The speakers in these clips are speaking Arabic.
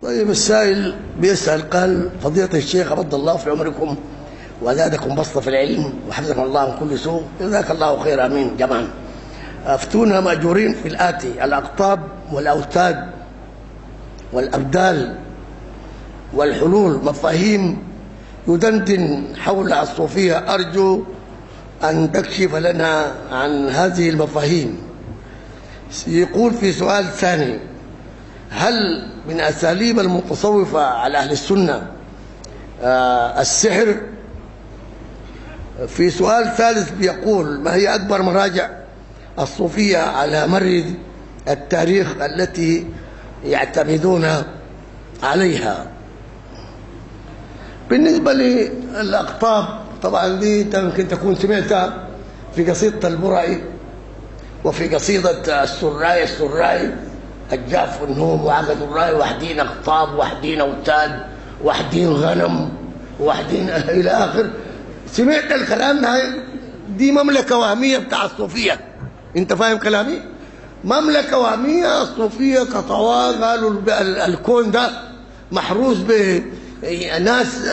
طيب السائل بيسأل قال: فضيلة الشيخ أبد الله في عمركم وزادكم بسطة في العلم وحفظكم الله من كل سوء، جزاك الله خير، امين جميعا. افتونا ماجورين في الآتي: الأقطاب والأوتاد والأبدال والحلول مفاهيم يدندن حول الصوفية، أرجو أن تكشف لنا عن هذه المفاهيم. يقول في سؤال ثاني: هل من أساليب المتصوفة على أهل السنة السحر؟ في سؤال ثالث بيقول: ما هي أكبر مراجع الصوفية على مر التاريخ التي يعتمدون عليها؟ بالنسبة للأقطاب طبعا دي يمكن تكون سمعتها في قصيدة البرعي وفي قصيدة السراي الجاف والنوم وعقد الراي، وحدين أقطاب وحدين أوتاد وحدين غنم وحدين إلى آخر. سمعت الكلام ده؟ دي مملكة وهمية بتاع الصوفية. انت فاهم كلامي؟ مملكة وهمية الصوفية كطواه. قالوا الكون ده محروس بناس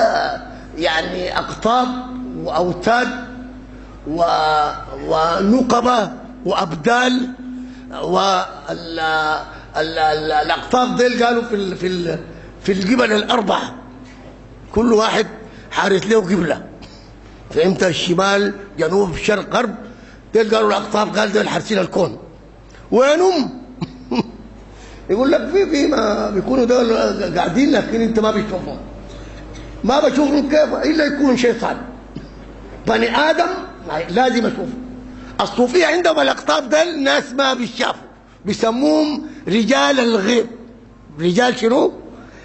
يعني أقطاب وأوتاد ونقبة وأبدال. والأقطاب ديل قالوا في الجبل الأربعة كل واحد حارس له قبلة، فهمت؟ الشمال جنوب شرق غرب. ديل قالوا الأقطاب، قال ديل حارسين الكون. وينهم؟ يقول لك في ما بيكونوا دول قاعدين لكن انت ما بتشوفهم. ما بشوفهم كيف؟ الا يكون شيطان. بني ادم لازم اشوفه. الصوفيه عندهم الاقطاب دول ناس ما بيشافوا، بيسموهم رجال الغيب. رجال شنو؟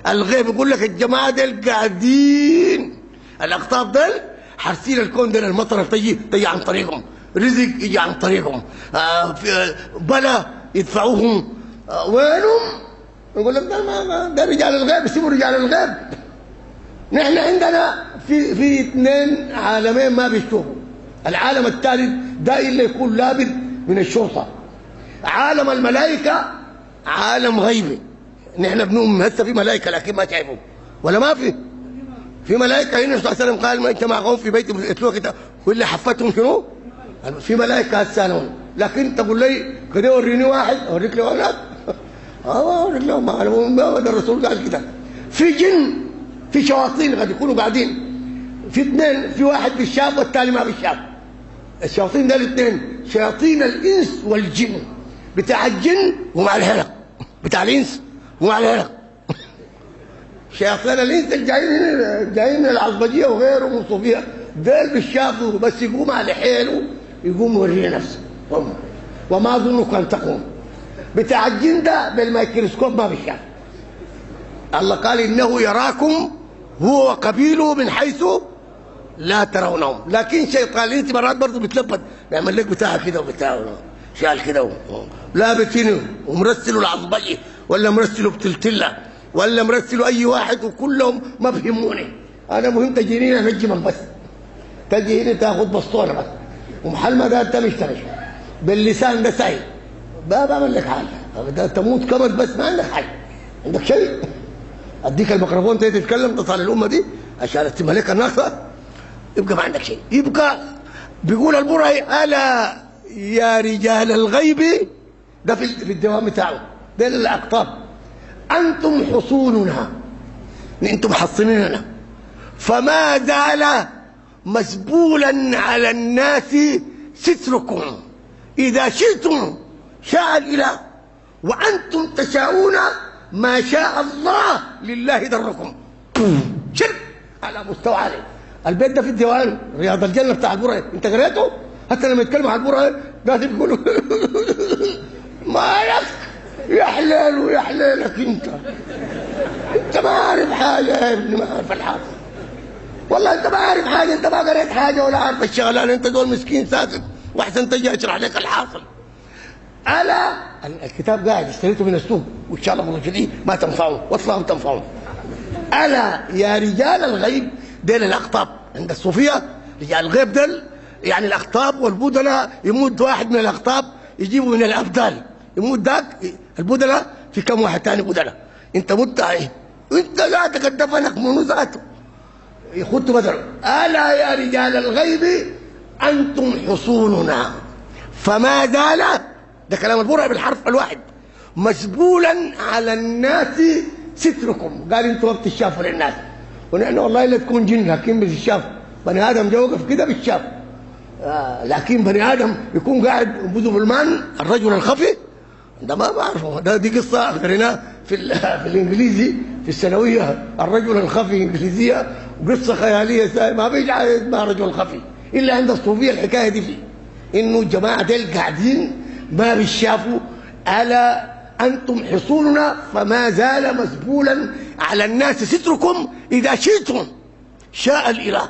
الغيب. يقول لك الجماعه دول قاعدين، الاقطاب دول حارسين الكون دول. المطر تجي عن طريقهم، رزق يجي عن طريقهم، بلا يدفعوهم. وينهم؟ يقول لك ده رجال الغيب، يسموا رجال الغيب. نحن عندنا في اثنين عالمين ما بيشوفوا. العالم الثالث ده اللي يكون لابد من الشرطه. عالم الملائكه عالم غيبي. نحن بنؤمن هسه في ملائكه لكن ما شايفهم، ولا ما في ملائكه. هنا الرسول صلى الله عليه وسلم قال: ما اجتمع قوم في بيت يتلوه كتاب واللي حفتهم شنو؟ في ملائكه هسه. لكن تقول لي كده وريني واحد، اوريك له اولاد. اوريك له ما ده الرسول قال كده. في جن، في شياطين قد يكونوا قاعدين. في اثنين، في واحد بالشاف والثاني ما بالشاف. الشياطين ده الاثنين شياطين الانس والجن. بتاع الجن ومع الهلق، بتاع الانس ومع الهلق. شياطين الانس جايين من العصبجيه وغيرهم وصوفيا، دول بالشافوا بس يقوم على حيله، يقوم يوري نفسه وما اظنك ان تقوم. بتاع الجن ده بالميكروسكوب ما بالشاف. الله قال: انه يراكم هو وقبيله من حيث لا ترونهم. لكن شيطان الانس مرات برضه بيتلبط، بيعمل لك بتاع كده وبتاع شال كده لابس هنا ومرسله العصبجي ولا مرسله بتلتله ولا مرسله اي واحد، وكلهم ما بيهموني. انا مهم تجيني انجمك بس، تجي هنا تاخذ بسطونه بس، ومحل ما ده انت مشتغل باللسان ده ساي ما بعمل لك حاجه. تموت كبد بس ما عندك حاجه. عندك شيء؟ اديك الميكروفون تتكلم تصل الامه دي عشان تملك الناقصه، يبقى ما عندك شيء. يبقى بيقول البرعي: الا يا رجال الغيب، ده في الدوام بتاعه، ده الاقطاب، انتم حصوننا، انتم محصنيننا، فما زال مسبولا على الناس ستركم، اذا شئتم شاء الاله وانتم تشاءون ما شاء الله لله دركم. شرك على مستوى عالي. البيت ده في الديوان رياض الجنه بتاع البرعي، انت قريته؟ حتى لما يتكلموا عن البرعي قاعد يقولوا ما لك يا حلال ويا حلالك انت ما عارف حاجه يا ابني، ما عارف الحاصل. والله انت ما عارف حاجه، انت ما قريت حاجه ولا عارف الشغلانه، انت دول مسكين ساكت واحسن تجي اشرح لك الحاصل. الا الكتاب قاعد اشتريته من السوق وان شاء الله في ما تنفعون واطلعوا تنفعون. الا يا رجال الغيب، ديل الاقطاب عند الصوفيه. رجال الغيب دل يعني الاقطاب والبدلاء. يموت واحد من الاقطاب يجيبوا من الابدال، يموت ذاك البدلاء في كم واحد ثاني بدلاء. انت مت انت ذاتك دفنك منو ذاته يخط بدر. الا يا رجال الغيب انتم حصوننا فما زال، ده كلام البرع بالحرف الواحد، مسبولا على الناس ستركم. قال انتم ما بتشافوا للناس، ونحن والله لا تكون جن لكن بتشاف. بني ادم جوقف كده بتشاف، لكن بني ادم يكون قاعد بذو بالمان الرجل الخفي ده ما بعرفه. ده دي قصه قريناها في الانجليزي في الثانويه، الرجل الخفي انجليزيه، قصه خياليه ما بيجي اسمها رجل الخفي الا عند الصوفيه. الحكايه دي فيه انه الجماعه ديل قاعدين ما بيشافوا. الا انتم حصوننا فما زال مسبولا على الناس ستركم اذا شئتم شاء الاله.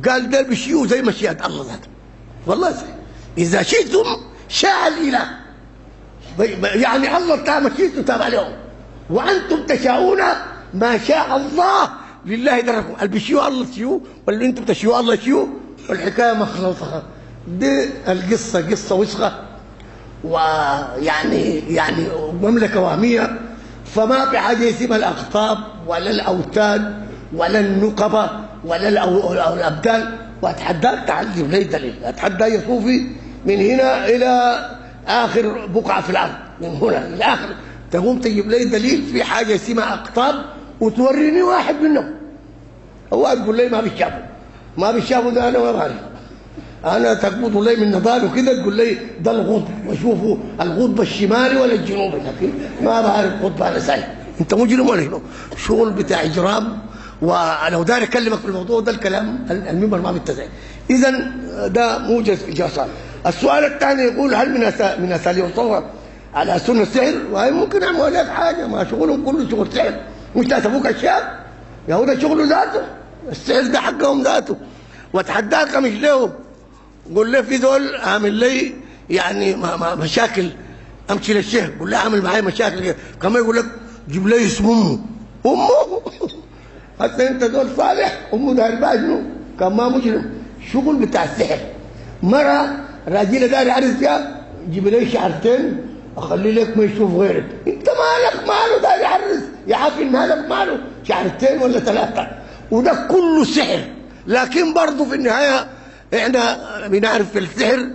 قال ده بشيء زي مشيئه الله ذاته، والله زي اذا شئتم شاء الاله، يعني الله بتاع مشيئته تابع لهم، وانتم تشاءون ما شاء الله لله دركم. اللي بيشيء الله تشيء واللي انتم تشيء الله تشيء، والحكايه مخلوطه. دي القصه قصه وسخه، ويعني مملكه وهميه. فما في حاجه اسمها الاقطاب ولا الاوتاد ولا النقبه ولا الابدال. واتحداك تعال لي دليل، اتحدى يا صوفي من هنا الى اخر بقعه في الارض، من هنا الى اخر تقوم تجيب لي دليل في حاجه اسمها اقطاب وتوريني واحد منهم. هو تقول لي ما بيشافوا ده انا ما بعرف. انا تقبض لي من نضاله كده تقول لي ده القطب واشوفه القطب الشمالي ولا الجنوبي، لكن ما بعرف قطب انا ساي. انت مجرم ولا شنو؟ شغل بتاع اجرام. ولو داير اكلمك في الموضوع ده الكلام المنبر ما بيتزع. اذا ده موجز اجازات. السؤال الثاني يقول هل من اساليب الصوره على سنه السحر؟ وهي ممكن يعملوا لك حاجه، ما شغلهم كله شغل سحر، مش تاسفوك اشياء يا هو ده شغله ذاته، السحر ده حقهم ذاته. واتحداك مش له قول له في دول عامل لي يعني مشاكل، امشي للشيخ قول له عامل معايا مشاكل كمان يقول لك جيب لي اسم امه حتى انت دول صالح امه داير بقى شنو؟ كان ما مجرم. شغل بتاع السحر. مره راجله داير يعرس فيها جيب لي شعرتين اخلي لك ما يشوف غيرك. انت مالك ماله داير يعرس يا حفل، مالك ماله شعرتين ولا ثلاثه؟ وده كله سحر. لكن برضه في النهايه احنا بنعرف في السحر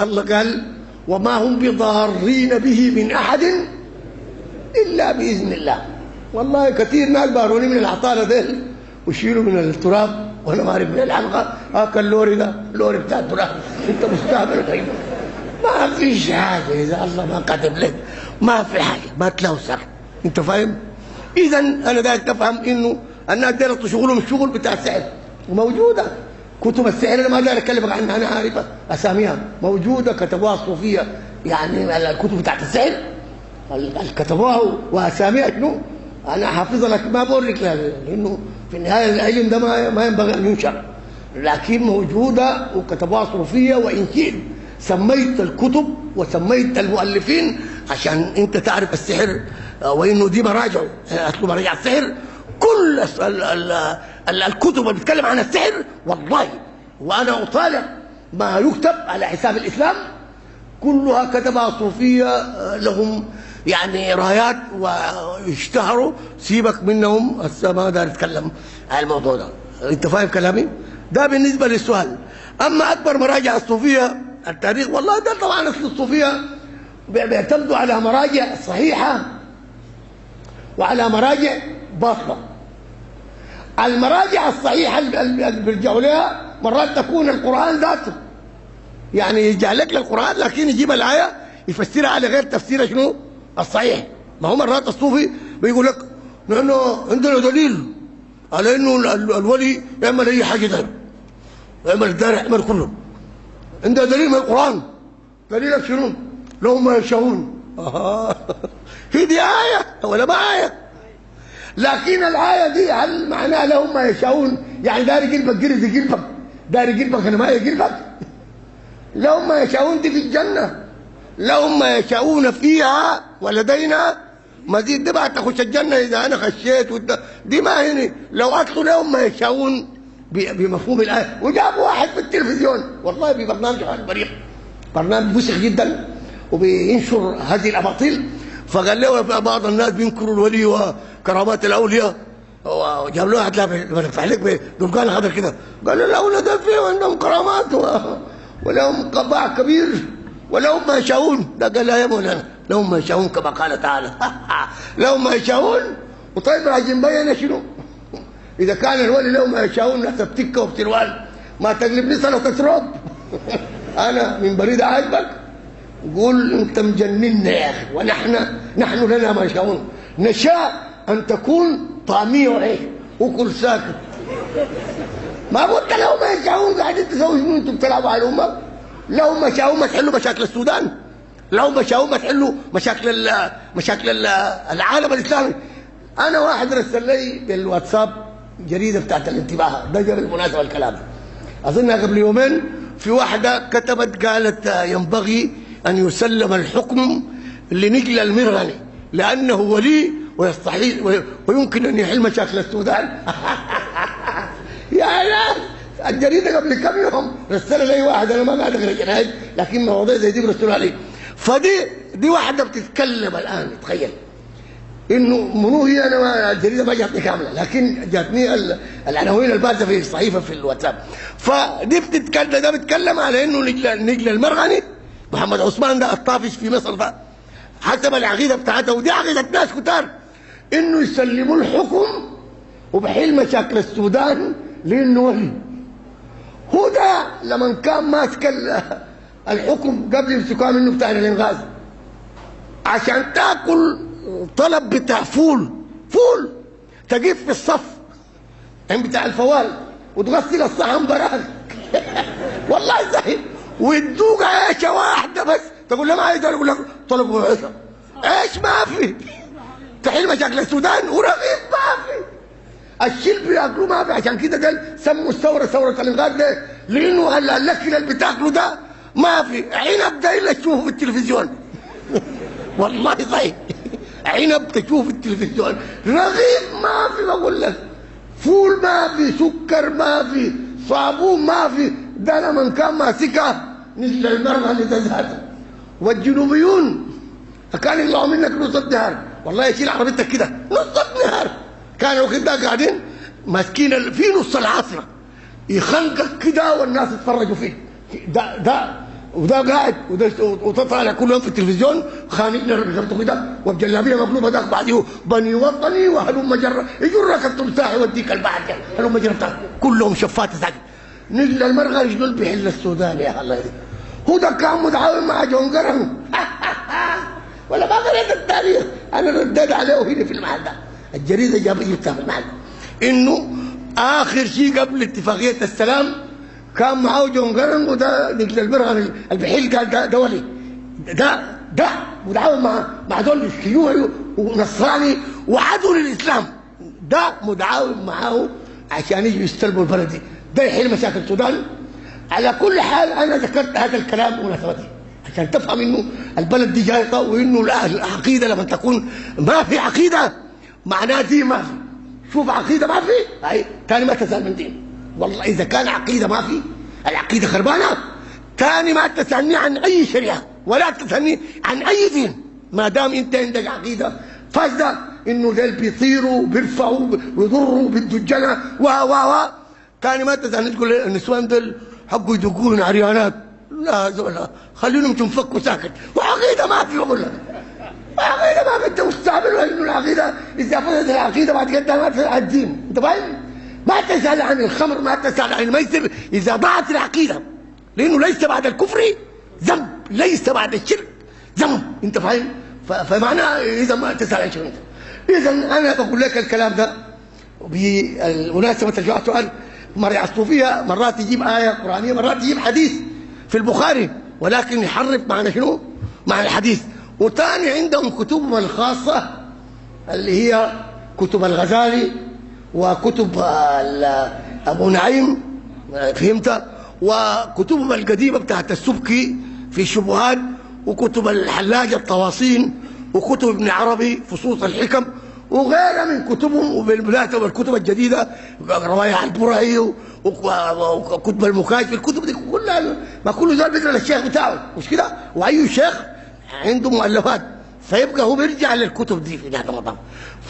الله قال وما هم بضارين به من احد الا باذن الله. والله كثير ناس باروني من العطاله ديل ويشيلوا من التراب وانا ما اعرف من الحلقه هاك اللوري ده اللوري بتاع التراب. انت مستهبل طيب؟ ما فيش حاجه اذا الله ما كاتب لك، ما في حاجه، ما تلوثر. انت فاهم؟ اذا انا داير تفهم انه الناس دايره شغلهم الشغل بتاع السحر، وموجوده كتب السحر. انا ما داير اكلمك عنها، انا عارفها اساميها موجوده كتبوها الصوفيه، يعني الكتب بتاعت السحر كتبوها واساميها شنو؟ انا حافظها لك ما بقول لك لانه في النهايه العلم ده ما ينبغي ان ينشر، لكن موجوده وكتبوها صوفيه. وان شئت سميت الكتب وسميت المؤلفين عشان انت تعرف السحر، وانه دي مراجع اصل مراجع السحر. كل الكتب اللي بتتكلم عن السحر والله وانا اطالع ما يكتب على حساب الاسلام كلها كتبها صوفيه لهم يعني رايات واشتهروا. سيبك منهم هسه ما اقدر اتكلم عن الموضوع ده. انت فاهم كلامي؟ ده بالنسبه للسؤال. اما اكبر مراجع الصوفيه التاريخ، والله ده طبعا اصل الصوفيه بيعتمدوا على مراجع صحيحه وعلى مراجع باطله. المراجع الصحيحه اللي بيرجعوا لها مرات تكون القران ذاته، يعني يرجع لك للقران لكن يجيب الايه يفسرها على غير تفسيرها شنو؟ الصحيح. ما هو مرات الصوفي بيقول لك نحن عندنا دليل على انه الولي يعمل اي حاجه داير، يعمل الدار يعمل كله. عندنا دليل من القران. دليلك شنو؟ لهم ما يشاءون. هي دي ايه ولا ما ايه؟ لكن الايه دي هل معناها لهم ما يشاءون يعني داري قلبك جرز قلبك، داري قلبك انا ما قلبك؟ لهم ما يشاءون دي في الجنه، لهم ما يشاءون فيها ولدينا مزيد. دي بعد تخش الجنه اذا انا خشيت دي ما هنا. لو اصلوا لهم ما يشاءون بمفهوم الايه. وجابوا واحد في التلفزيون والله ببرنامج على البريق، برنامج وسخ جدا وبينشر هذه الاباطيل. فقال له بعض الناس بينكروا الولي وكرامات الاولياء، وجاب له واحد بفتح لك بدرقان هذا كده، قال له الاولياء ده فيهم عندهم كرامات ولهم قباع كبير ولهم ما يشاءون. ده قال لا يا مولانا لهم ما يشاءون كما قال تعالى لهم ما يشاءون. وطيب راح مبين شنو؟ اذا كان الولي لهم ما يشاءون ناس بتكه وبتروال ما تقلبني سنه تتراب انا من بريد عاجبك؟ قول انت مجننا يا اخي. نحن لنا ما يشاءون، نشاء ان تكون طعميه وعيش وكل ساكت. ما قلت لهم ما يشاءون قاعدين تسوي شنو؟ انتم بتلعبوا على الامه. لهم ما يشاءون ما تحلوا مشاكل السودان، لهم ما يشاءون ما تحلوا مشاكل العالم الاسلامي. انا واحد رسل لي بالواتساب جريده بتاعت الانتباه، ده جاب بالمناسبه الكلام اظنها قبل يومين، في واحده كتبت قالت ينبغي ان يسلم الحكم لنجل المرغني لانه ولي ويستحيل ويمكن ان يحل مشاكل السودان يا ناس الجريده قبل كم يوم رسل لي واحد، انا ما قاعد اقرا جرايد لكن مواضيع زي دي برسلها لي. فدي واحده بتتكلم الان، تخيل انه منو هي. انا الجريده ما جاتني كامله لكن جاتني العناوين البارزه في الصحيفه في الواتساب. فدي بتتكلم، ده بيتكلم على انه نجل المرغني محمد عثمان ده الطافش في مصر ده حسب العقيده بتاعته، ودي عقيده ناس كتار، انه يسلموا الحكم وبحل مشاكل السودان لانه ولي. هو ده لما كان ماسك الحكم قبل يمسكوها منه بتاع الانغاز عشان تاكل طلب بتاع فول تقف في الصف عند بتاع الفوال وتغسل الصحن براك والله صحيح، ويدوك عيشه واحده بس تقول له ما عايز، يقول لك طلبوا عيشه. عيش ما في تحل مشاكل السودان، ورغيف ما في، الشلب بياكلوه ما في. عشان كده قال سموا الثوره ثوره الانغاز ليه؟ لانه الاكل اللي بتاكله ده ما في. عنب ده الا تشوفه في التلفزيون والله صحيح عنب تشوف في التلفزيون، رغيف ما في، بقول لك فول ما في، سكر ما في، صابون ما في. ده لما كان ماسكها نزل المرغني ده ذاته. والجنوبيون كان يطلعوا منك نص النهار، والله يشيل عربيتك كده نص النهار، كانوا كده قاعدين ماسكين في نص العصر يخنقك كده والناس يتفرجوا فيه. وده قاعد وده طالع كل يوم في التلفزيون خانقنا رقبته كده وبجلابيه مقلوبه ذاك بعديه بني وطني وهلم جره يجرك التمساح يوديك البحر هلم جره كلهم شفات ذاك. نجل المرغني شنو بيحل السودان يا الله يهديك. هو ده كان متعاون مع جون قرن ولا ما قريت التاريخ، انا رديت عليه هنا في المحل ده، الجريده جبتها في المحل انه اخر شيء قبل اتفاقيه السلام كان معاه جون قرن وده نجل المرغني البحيل قال ده ولي ده متعاون مع دول شيوعي ونصراني وعدو للاسلام، ده متعاون معاه عشان يجوا يستلموا البلد دي، ده يحل مشاكل السودان. على كل حال انا ذكرت هذا الكلام بمناسبته عشان تفهم انه البلد دي جايطه، وانه العقيده لما تكون ما في عقيده معناه دين ما في. شوف عقيده ما في هاي ثاني ما تسال من دين، والله اذا كان عقيده ما في، العقيده خربانه، ثاني ما تسالني عن اي شريعه ولا تسالني عن اي دين، ما دام انت عندك عقيده فاسده انه دول بيطيروا بيرفعوا ويضروا بالدجنه و ثاني ما تسالني تقول النسوان دول حقوا يدقون عريانات، لا زولا خليهم تنفكوا ساكت. وعقيده ما في، بقول لك عقيده ما في، انت مستعمل انه العقيده اذا فسدت العقيده بعد كده ما تسال عن الدين، انت فاهم؟ ما تسال عن الخمر، ما تسال عن الميسر اذا ضاعت العقيده، لانه ليس بعد الكفر ذنب، ليس بعد الشرك ذنب، انت فاهم؟ فمعناه اذا ما تسال عن شيء. اذا انا بقول لك الكلام ده بالمناسبه الجواب سؤال مرة الصوفية مرات يجيب آية قرآنية مرات يجيب حديث في البخاري، ولكن يحرف معنى شنو؟ معنى الحديث. وثاني عندهم كتبهم الخاصة اللي هي كتب الغزالي وكتب أبو نعيم، فهمت؟ وكتبهم القديمة بتاعت السبكي في الشبهات، وكتب الحلاج الطواصين، وكتب ابن عربي فصوص الحكم، وغيرها من كتبهم، وبالبلاد والكتب الجديده روايح البرعي وكتب المكاشف، الكتب دي كلها ما كل زول بيقرا للشيخ بتاعه مش كده، واي شيخ عنده مؤلفات، فيبقى هو بيرجع للكتب دي في نهايه رمضان.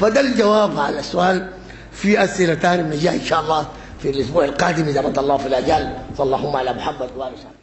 فده الجواب على السؤال. في اسئله ثانيه بنجيها ان شاء الله في الاسبوع القادم اذا مد الله في الاجال. صلى اللهم على محمد وآله وصحبه.